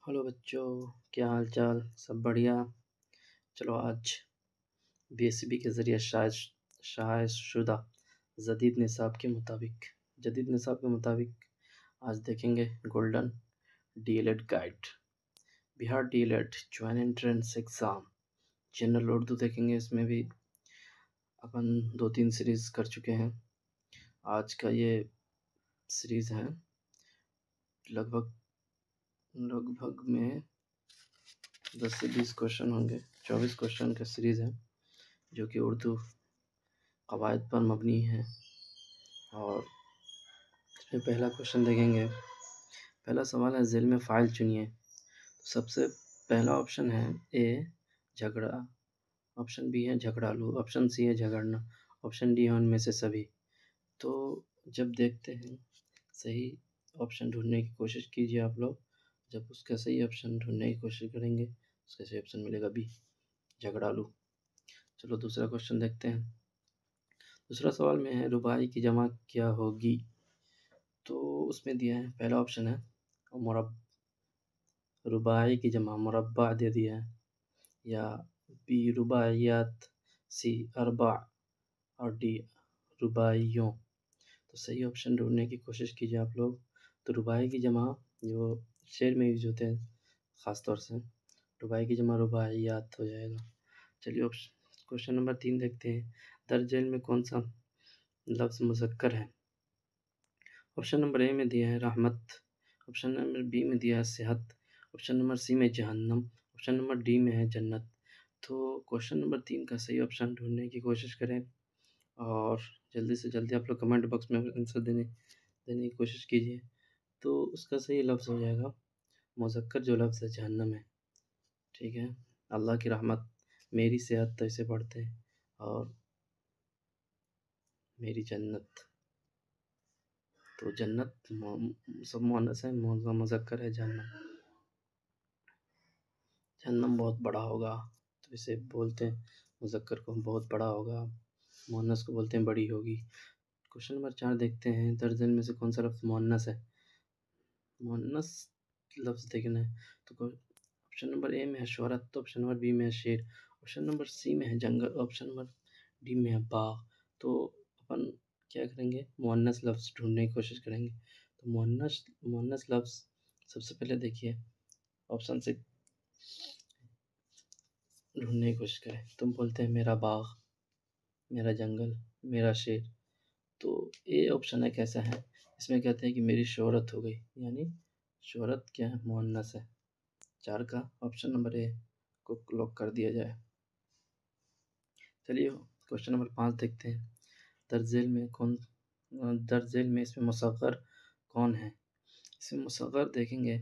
Hello बच्चों, क्या हाल चाल? सब बढ़िया। चलो आज बीएसईबी के ज़रिए शायाशुदा जदीद निसाब के मुताबिक आज देखेंगे golden DElEd guide, Bihar DElEd join entrance exam, general Urdu देखेंगे। इसमें भी अपन 2-3 सीरीज़ कर चुके हैं। आज का ये सीरीज़ है लगभग में 10 से 20 क्वेश्चन होंगे। 24 क्वेश्चन का सीरीज़ है जो कि उर्दू कवायद पर मबनी है। और इसमें पहला क्वेश्चन देखेंगे। पहला सवाल है ज़ेल में फ़ाइल चुनिए। तो सबसे पहला ऑप्शन है ए झगड़ा, ऑप्शन बी है झगड़ालू, ऑप्शन सी है झगड़ना, ऑप्शन डी है उनमें से सभी। तो जब देखते हैं सही ऑप्शन ढूंढने की कोशिश कीजिए आप लोग। जब उसका सही ऑप्शन ढूंढने की कोशिश करेंगे उसका सही ऑप्शन मिलेगा बी, झगड़ालू। चलो दूसरा क्वेश्चन देखते हैं। दूसरा सवाल में है रुबाई की जमा क्या होगी। तो उसमें दिया है, पहला ऑप्शन है रुबाई की जमा मुरब्बा दे दिया है, या बी रुबाइयात, सी अरबा और डी रुबाइयों। तो सही ऑप्शन ढूंढने की कोशिश कीजिए आप लोग। तो रुबाई की जमा जो शेर में यूज होते हैं ख़ास तौर से, रुबाई की जमा रुबाइयात हो जाएगा। चलिए क्वेश्चन नंबर 3 देखते हैं। दर्ज झेल में कौन सा लफ्ज़ मुज़क्कर है। ऑप्शन नंबर ए में दिया है रहमत, ऑप्शन नंबर बी में दिया है सेहत, ऑप्शन नंबर सी में जहन्नम, ऑप्शन नंबर डी में है जन्नत। तो क्वेश्चन नंबर 3 का सही ऑप्शन ढूंढने की कोशिश करें और जल्दी से जल्दी आप लोग कमेंट बॉक्स में आंसर देने की कोशिश कीजिए। तो उसका सही लफ्ज़ हो जाएगा मुज़क्कर जो लफ्ज़ है जहन्नम है। ठीक है, अल्लाह की रहमत, मेरी सेहत तो इसे पढ़ते हैं, और मेरी जन्नत। तो जन्नत सब मुअन्नस है, मुज़क्कर है जहन्नम। जहन्नम बहुत बड़ा होगा तो इसे बोलते हैं, मुज़क्कर को बहुत बड़ा होगा, मुअन्नस को बोलते हैं बड़ी होगी। क्वेश्चन नंबर 4 देखते हैं। दर्ज झेल में से कौन सा लफ्ज़ मुअन्नस है। मुअन्नस लफ्ज़ देखना है तो ऑप्शन नंबर ए में है शोहरत, तो ऑप्शन नंबर बी में है शेर, ऑप्शन नंबर सी में है जंगल, ऑप्शन नंबर डी में है बाग। तो अपन क्या करेंगे, मुअन्नस लफ्ज़ ढूंढने की कोशिश करेंगे। तो मुअन्नस लफ्ज़ सबसे पहले देखिए ऑप्शन से ढूंढने की कोशिश करें। तुम बोलते हैं मेरा बाग, मेरा जंगल, मेरा शेर। तो ए ऑप्शन है कैसा है, इसमें कहते हैं कि मेरी शोहरत हो गई, यानी शोहरत क्या है, मुअन्नस है। 4 का ऑप्शन नंबर ए को लॉक कर दिया जाए। चलिए क्वेश्चन नंबर 5 देखते हैं। दर्ज झेल में इसमें मुसग़्गर कौन है। इसमें मुसग़्गर देखेंगे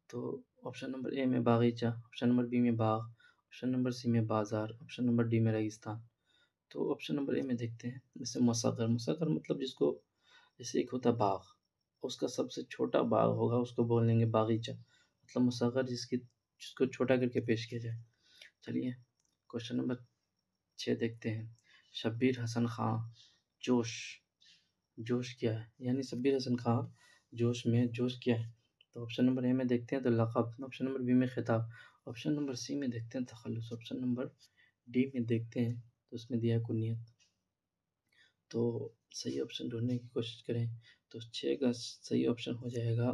तो ऑप्शन नंबर ए में बागीचा, ऑप्शन नंबर बी में बाग, ऑप्शन नंबर सी में बाज़ार, ऑप्शन नंबर डी में रेगिस्तान। तो ऑप्शन नंबर ए में देखते हैं। जैसे मुसग़्गर मतलब जिसको, जैसे एक होता है बाग, उसका सबसे छोटा बाग होगा उसको बोल देंगे बागीचा, मतलब मुसग़्गर जिसको छोटा करके पेश किया जाए। चलिए क्वेश्चन नंबर 6 देखते हैं। शब्बीर हसन खां जोश क्या है, यानी शब्बीर हसन खां जोश क्या है। तो ऑप्शन नंबर ए में देखते हैं तो लक़ब, ऑप्शन नंबर बी में खिताब, ऑप्शन नंबर सी में देखते हैं तखल्लुस, ऑप्शन नंबर डी में देखते हैं तो उसमें दिया है कुनियत। तो सही ऑप्शन ढूंढने की कोशिश करें तो 6 का सही ऑप्शन हो जाएगा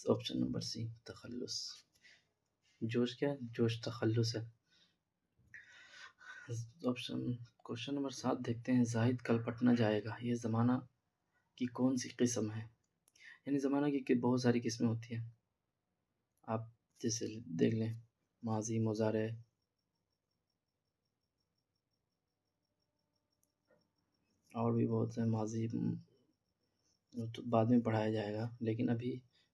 ऑप्शन नंबर सी, तखल्लुस। जोश क्या है, जोश तखल्लुस है। ऑप्शन क्वेश्चन नंबर 7 देखते हैं। जाहिद कल पटना जाएगा, ये ज़माना की कौन सी किस्म है। यानी ज़माना की बहुत सारी किस्में होती हैं, आप जैसे देख लें माजी, मुज़ारे, और भी बहुत है। माजी तो बाद में पढ़ाया जाएगा, लेकिन अभी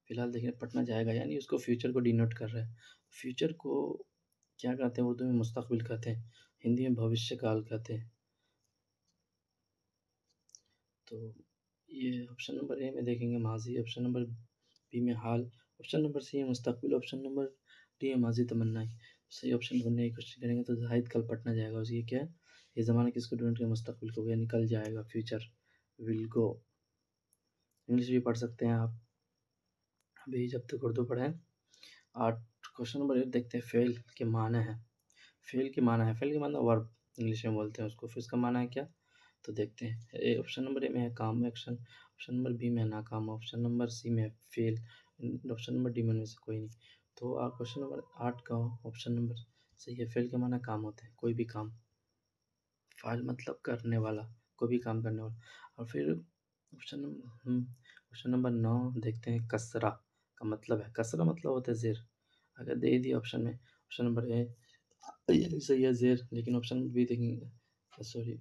फ़िलहाल देखिए पटना जाएगा, यानी उसको फ्यूचर को डिनोट कर रहा है। फ्यूचर को क्या कहते हैं, उर्दू में मुस्तक़बिल कहते हैं, हिंदी में भविष्य काल कहते हैं। तो ये ऑप्शन नंबर ए में देखेंगे माजी, ऑप्शन नंबर बी में हाल, ऑप्शन नंबर सी है मुस्तक़बिल, ऑप्शन नंबर डी है माजी तमन्नाई। सही ऑप्शन ढूंढने की कोशिश करेंगे तो जाहिद कल पटना जाएगा, उसकी क्या है, ये ज़माना किसको ढूंढ के, मुस्तक़बिल को, यानी कल जाएगा, फ्यूचर विल गो। इंग्लिश भी पढ़ सकते हैं आप, अभी जब तक उर्दू पढ़ें 8 क्वेश्चन नंबर 8 देखते हैं, फेल के माने हैं। फेल के माना है, फेल के माना वर्ब इंग्लिश में बोलते हैं उसको, फिर इसका माना है क्या, तो देखते हैं। ऑप्शन नंबर ए में है काम एक्शन, ऑप्शन नंबर बी में है नाकाम, ऑप्शन नंबर सी में है फेल, ऑप्शन नंबर डी में से कोई नहीं। तो क्वेश्चन नंबर 8 का ऑप्शन नंबर सही है। फेल के माना काम होते हैं, कोई भी काम, फाइल मतलब करने वाला, कोई भी काम करने वाला। और फिर क्वेश्चन नंबर 9 देखते हैं, कसरा का मतलब है, कसरा मतलब होता है जेर। अगर दे दिया ऑप्शन में, ऑप्शन नंबर ए ये सही है जेर, लेकिन ऑप्शन बी देखेंगे, सॉरी,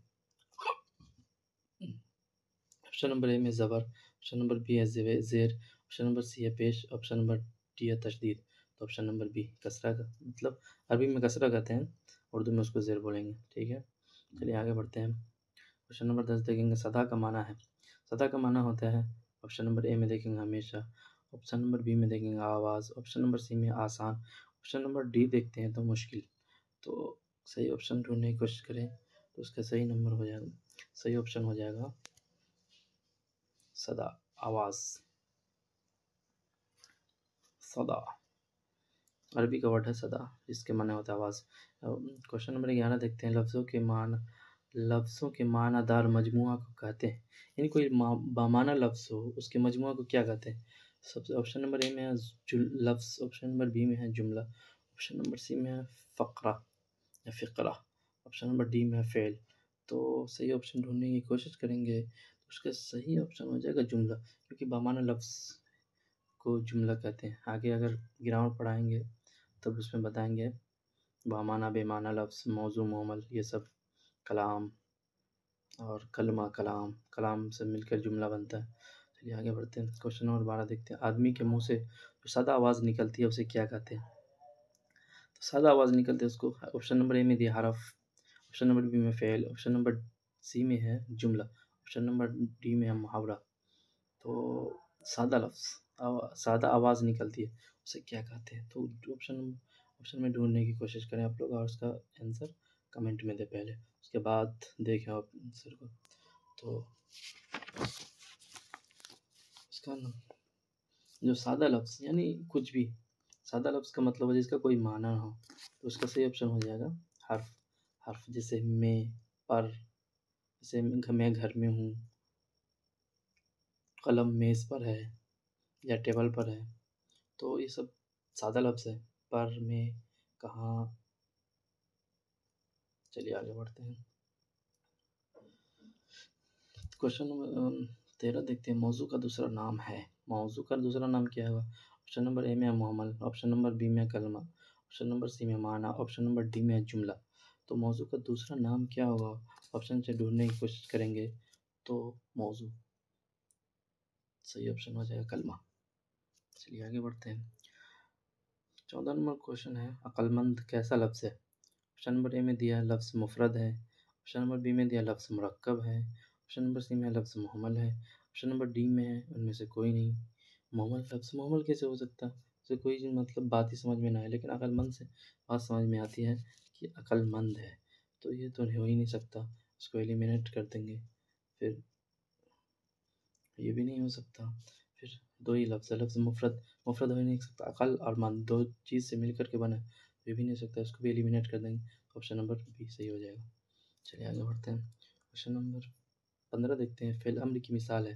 ऑप्शन नंबर ए में ज़बर, ऑप्शन नंबर बी है जेर, ऑप्शन नंबर सी है पेश, ऑप्शन नंबर डी है तशदीद। तो ऑप्शन नंबर बी कसरा का मतलब अरबी में कसरा कहते हैं, उर्दू में उसको जेर बोलेंगे, ठीक है। चलिए आगे बढ़ते हैं। क्वेश्चन नंबर 10 देखेंगे, सदा का माना है। सदा का माना होता है, ऑप्शन नंबर ए में देखेंगे हमेशा, ऑप्शन नंबर बी में देखेंगे आवाज़, ऑप्शन नंबर सी में आसान, ऑप्शन नंबर डी देखते हैं तो मुश्किल। तो सही ऑप्शन ढूंढने की कोशिश करें, तो उसका सही नंबर हो जाएगा, सही ऑप्शन हो जाएगा सदा, आवाज़। सदा अरबी का वर्ड है सदा, जिसके माने होता है आवाज़। क्वेश्चन नंबर 11 देखते हैं, लफ्ज़ों के मानादार मजमुआ को कहते हैं, यानी कोई बामाना लफ्ज़ हो उसके मजमुआ को क्या कहते हैं। सबसे ऑप्शन नंबर ए में है लफ्ज़, ऑप्शन नंबर बी में है जुमला, ऑप्शन नंबर सी में है फ़क़रा या फ़िक़रा, ऑप्शन नंबर डी में है फ़ेल। तो सही ऑप्शन ढूंढने की कोशिश करेंगे, तो उसका सही ऑप्शन हो जाएगा जुमला, क्योंकि बामाना लफ्ज़ को जुमला कहते हैं। आगे अगर ग्रामर पढ़ाएंगे तब उसमें बताएंगे बामाना बेमाना लफ्ज़, मौजू मोमल, ये सब कलाम और कलमा कलाम, कलाम से मिलकर जुमला बनता है। चलिए आगे बढ़ते हैं। क्वेश्चन नंबर 12 देखते हैं, आदमी के मुंह से जो सादा आवाज़ निकलती है उसे क्या कहते हैं। तो सादा आवाज़ निकलती है उसको, ऑप्शन नंबर ए में दिया हरफ, ऑप्शन नंबर बी में फ़ेल, ऑप्शन नंबर सी में है जुमला, ऑप्शन नंबर डी में है मुहावरा। तो सादा लफ्ज़, सादा आवाज़ निकलती है उसे क्या कहते हैं। तो ऑप्शन में ढूंढने की कोशिश करें आप लोग, और उसका आंसर कमेंट में दें पहले, उसके बाद देखें आप आंसर को। तो इसका जो सादा लफ्ज़ यानी कुछ भी, सादा लफ्ज़ का मतलब है जिसका कोई माना ना हो, तो उसका सही ऑप्शन हो जाएगा हर्फ। हर्फ जैसे मैं, पर, जैसे मैं घर में हूँ, कलम मेज़ पर है या टेबल पर है, तो ये सब सादा लफ्ज़ है। पर, में, कहाँ। चलिए आगे बढ़ते हैं। क्वेश्चन नंबर 13 देखते हैं, मौजू का दूसरा नाम है। मौजू का दूसरा नाम क्या होगा। ऑप्शन नंबर ए में है मुहम्मल, ऑप्शन नंबर बी में है कलमा, ऑप्शन नंबर सी में माना, ऑप्शन नंबर डी में है जुमला। तो मौजू का दूसरा नाम क्या होगा, ऑप्शन से ढूंढने की कोशिश करेंगे, तो मौजू सही ऑप्शन हो जाएगा कलमा। चलिए आगे बढ़ते हैं। 14 नंबर क्वेश्चन है, अक्लमंद कैसा लफ्ज़ है। ऑप्शन नंबर ए में दिया लफ्ज़ मुफरद है, ऑप्शन नंबर बी में दिया लफ्ज़ मुरक्कब है, ऑप्शन नंबर सी में लफ्ज़ मुहम्मल है, ऑप्शन नंबर डी में है उनमें से कोई नहीं। मुहम्मल लफ्ज़ मुहम्मल कैसे हो सकता है, उसे कोई चीज़ मतलब बात ही समझ में ना आए, लेकिन अक्लमंद से बात समझ में आती है कि अक्लमंद है, तो ये तो हो ही नहीं सकता, इसको एलिमिनेट कर देंगे। फिर ये भी नहीं हो सकता, फिर दो ही लफ्ज़ है, लफ्ज़ मुफरद, मुफरद हो ही नहीं सकता, अकल और मंद दो चीज़ से मिल करके बना है, ये भी नहीं हो सकता, इसको भी एलिमिनेट कर देंगे, ऑप्शन नंबर बी सही हो जाएगा। चलिए आगे बढ़ते हैं। क्वेश्चन नंबर 15 देखते हैं, फ़िल अम्र की मिसाल है।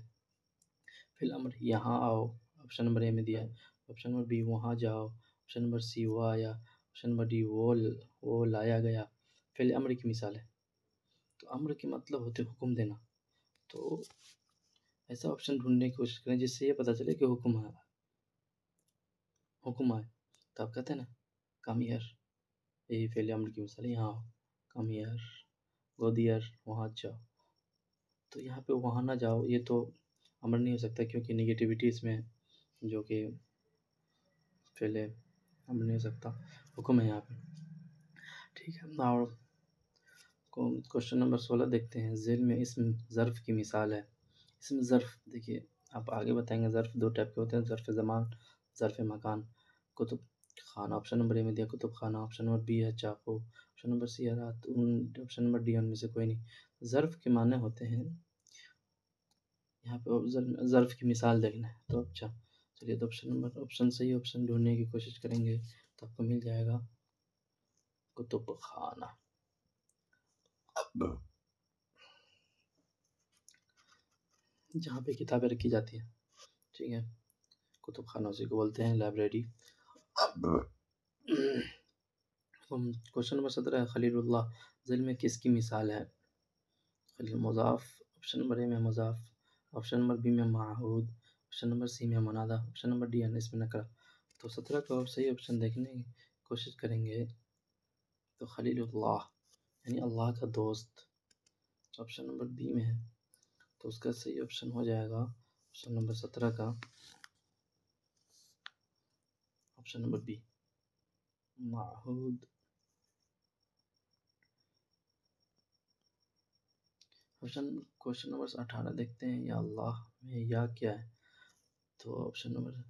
फ़िल अम्र यहाँ आओ, ऑप्शन नंबर ए में दिया है, ऑप्शन नंबर बी वहाँ जाओ, ऑप्शन नंबर सी वो आया, ऑप्शन नंबर डी वो लाया गया। फ़िल अम्र की मिसाल है, तो अम्र के मतलब होते हुक्म देना, तो ऐसा ऑप्शन ढूंढने की कोशिश करें जिससे ये पता चले कि हुक्म है, हुक्म आए। तो आप कहते हैं ना, कम हियर, यही फ़िल अम्र की मिसाल है, यहाँ आओ, कम हियर, गो देयर, वहाँ जाओ। तो यहाँ पे वहाँ ना जाओ, ये तो अमर नहीं हो सकता, क्योंकि नेगेटिविटी इसमें है, जो कि फ़िल है, अमर नहीं हो सकता, हुक्म है यहाँ पे, ठीक है। और क्वेश्चन नंबर 16 देखते हैं, ज़ेल में इसम ज़र्फ़ की मिसाल है। इसम ज़र्फ़ देखिए, आप आगे बताएंगे, ज़र्फ़ दो टाइप के होते हैं, ज़र्फ़ ज़मान, ज़र्फ़ मकान। कुतुब खाना, ऑप्शन नंबर ए में दिया कुतुब खाना, ऑप्शन नंबर बी है चाकू, ऑप्शन नंबर सी है रात, ऑप्शन नंबर डी उनमें से कोई नहीं। ज़र्फ़ के माने होते हैं, यहाँ पे ज़र्फ़ की मिसाल देखना है, तो अच्छा चलिए, तो सही ऑप्शन ढूंढने की कोशिश करेंगे तो आपको मिल जाएगा कुतुब खाना। जहाँ पे किताबें रखी जाती हैं, ठीक है, कुतुब खाना उसी को बोलते हैं, लाइब्रेरी। क्वेश्चन नंबर 17 है, खलीलुल्लाह ज़िल में किसकी मिसाल है? खलील मुज़ाफ, ऑप्शन नंबर ए में मुज़ाफ, ऑप्शन नंबर बी में माहूद, ऑप्शन नंबर सी में मुनादा, ऑप्शन नंबर डी अनस में नकरा। तो 17 का आप सही ऑप्शन देखने की कोशिश करेंगे तो खलीलुल्लाह यानी अल्लाह का दोस्त ऑप्शन नंबर बी में है, तो उसका सही ऑप्शन हो जाएगा ऑप्शन नंबर 17 का ऑप्शन नंबर बी, माहूद। क्वेश्चन नंबर 18 देखते हैं, या अल्लाह में या क्या है? तो ऑप्शन नंबर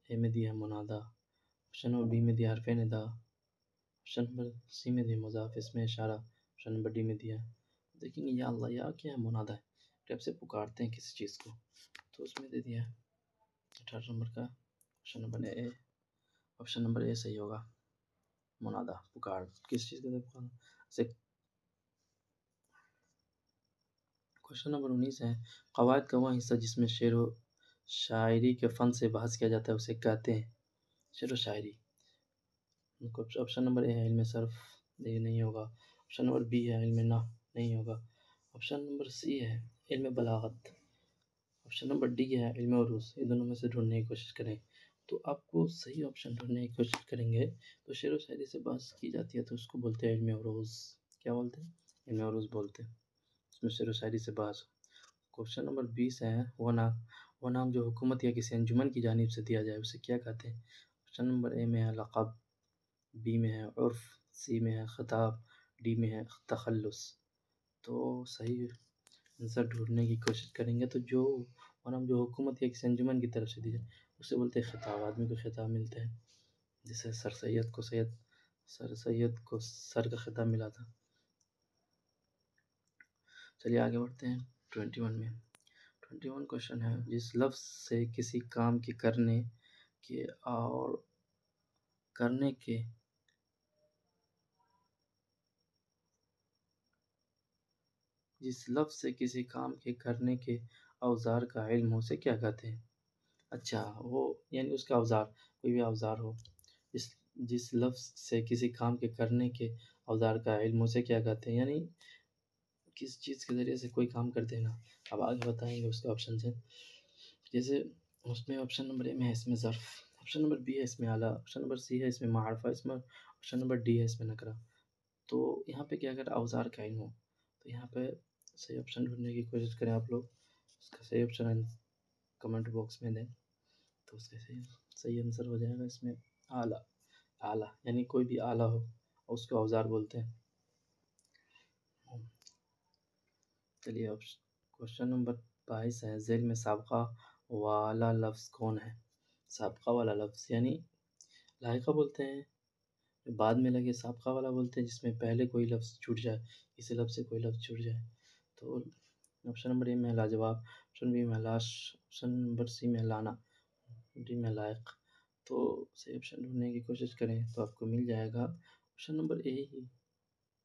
ए में दिया मुनादा, ऑप्शन नंबर बी में दिया हरफ निदा, ऑप्शन नंबर सी में दिया मुज़ाफ इसमें इशारा, ऑप्शन नंबर डी में दिया। देखेंगे या अल्लाह या क्या है, मुनादा है, जब से पुकारते हैं किसी चीज़ को, तो उसमें दे दिया 18 नंबर का option number A, option number A सही होगा, मुनादा पुकार, किस चीज़ का पुकार से। क्वेश्चन नंबर 19 है, कवायद का वह हिस्सा जिसमें शेर व शायरी के फ़न से बहस किया जाता है उसे कहते हैं? शेर व शायरी, ऑप्शन नंबर ए है इल्म सर्फ, ये नहीं होगा, ऑप्शन नंबर बी है इल्म नहव, नहीं होगा, ऑप्शन नंबर सी है इल्म बलागत, ऑप्शन नंबर डी है इल्म उरूज। ये दोनों में से ढूंढने की कोशिश करें तो आपको सही ऑप्शन ढूंढने की कोशिश करेंगे तो शेर व शायरी से बहस की जाती है तो उसको बोलते हैं इल्म उरूज। क्या बोलते हैं? इल्म उरूज बोलते हैं, उसमें शेर व शायरी से बहस। क्वेश्चन नंबर 20 है, वो नाम जो हुकूमत या किसी अंजुमन की जानिब से दिया जाए उसे क्या कहते हैं? ऑप्शन नंबर ए में है लक़ब, बी में है उर्फ, सी में है खिताब, डी में है तखल्लुस। तो सही आंसर ढूंढने की कोशिश करेंगे तो जो हुकूमत या किसी अंजुमन की तरफ से दी जाए उसे बोलते हैं खिताब। आदमी को खिताब मिलता है, जैसे सर सैयद को सर का खिताब मिला था। चलिए आगे बढ़ते हैं 21 में। 21 क्वेश्चन है, जिस लफ्ज़ से किसी काम के के और करने के जिस लफ्ज़ से किसी काम के करने के औज़ार का इल्म हो उसे क्या कहते हैं? अच्छा, वो यानी उसका औज़ार, कोई भी औज़ार हो, जिस जिस लफ्ज़ से किसी काम के करने के औज़ार का इल्म उसे क्या कहते हैं? यानी किस चीज़ के ज़रिए से कोई काम करते हैं ना। अब आगे बताएँगे उसके ऑप्शन से। जैसे उसमें ऑप्शन नंबर ए में है इसमें ज़र्फ़, ऑप्शन नंबर बी है इसमें आला, ऑप्शन नंबर सी है इसमें मारिफ़ा, इसमें ऑप्शन नंबर डी है इसमें नकरा। तो यहाँ पे क्या अगर औज़ार का इल्म हो तो यहाँ पे सही ऑप्शन ढूँढने की कोशिश करें आप लोग। उसका सही ऑप्शन कमेंट बॉक्स में दें तो उसका सही आंसर हो जाएगा इसमें आला। आला यानी कोई भी आला हो उसको औज़ार बोलते हैं। चलिए अब क्वेश्चन नंबर 22 है, ज़ेल में साबका वाला लफ्ज़ कौन है? साबका वाला लफ्ज़ यानी लाहिका बोलते हैं, जो बाद में लगे साबका वाला बोलते हैं, जिसमें पहले कोई लफ्ज़ छूट जाए, किसी लफ्ज़ से कोई लफ्ज़ छूट जाए। तो ऑप्शन नंबर ए में लाजवाब, ऑप्शन बी में लाश, ऑप्शन नंबर सी में लाना, डी में लायक। तो सही ऑप्शन ढूंढने की कोशिश करें तो आपको मिल जाएगा ऑप्शन नंबर ए ही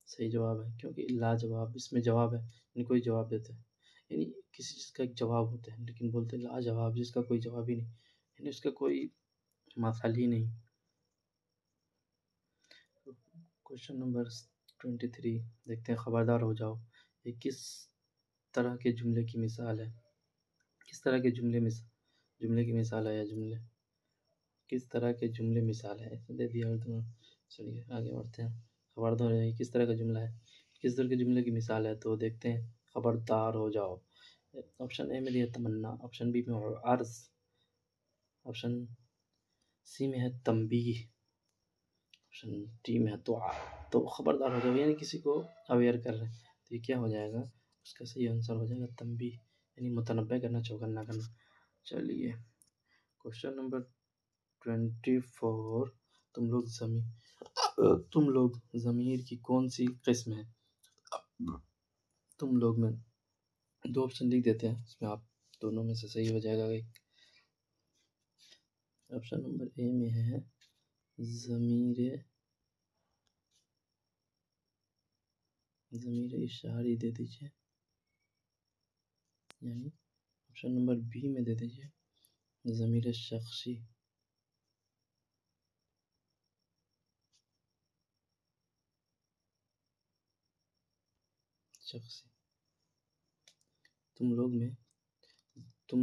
सही जवाब है, क्योंकि लाजवाब इसमें जवाब है यानी कोई जवाब देता है, यानी किसी चीज़ का एक जवाब होता है, लेकिन बोलते हैं लाजवाब जिसका कोई जवाब ही नहीं, यानी उसका कोई मसाल ही नहीं। क्वेश्चन नंबर 23 देखते हैं, खबरदार हो जाओ, ये किस तरह के जुमले की मिसाल है? किस तरह के जुमले की मिसाल है, या जुमले किस तरह के जुमले मिसाल है, इसमें दे दिया उर्दू में। चलिए आगे बढ़ते हैं, खबरदार हो जाओ ये किस तरह का जुमला है, किस तरह के जुमले की मिसाल है? तो देखते हैं, खबरदार हो जाओ। ऑप्शन ए में दिया तमन्ना, ऑप्शन बी में अर्ज़, ऑप्शन सी में है तंबीह, ऑप्शन डी में है दुआ। तो खबरदार हो जाओ यानी किसी को अवेयर कर रहे हैं, तो ये क्या हो जाएगा? उसका सही आंसर हो जाएगा तंबीह, यानी मुतनब्बे करना, चौकन्ना करना। चलिए क्वेश्चन नंबर 24, तुम लोग ज़मीर की कौन सी किस्म है? तुम लोग में दो ऑप्शन लिख देते हैं, इसमें आप दोनों में से सही हो जाएगा एक। ऑप्शन नंबर ए में है ज़मीर इशारी दे दीजिए, यानी ऑप्शन नंबर बी में दे दीजिए ज़मीर शख्सी। तुम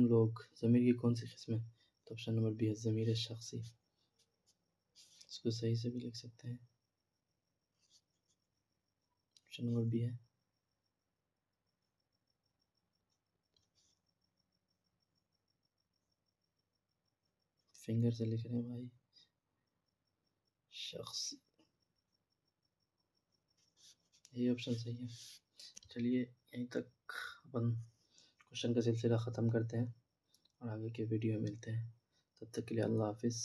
लोग ज़मीर की कौन सी किस्म है? तो ऑप्शन नंबर बी है ज़मीर शख्सी। इसको सही से भी लिख सकते हैं, ऑप्शन नंबर बी है। फिंगर से लिख रहे हैं भाई, शख्स, यही ऑप्शन सही है। चलिए यहीं तक अपन क्वेश्चन का सिलसिला ख़त्म करते हैं और आगे के वीडियो में मिलते हैं। तब तक के लिए अल्लाह हाफिज़।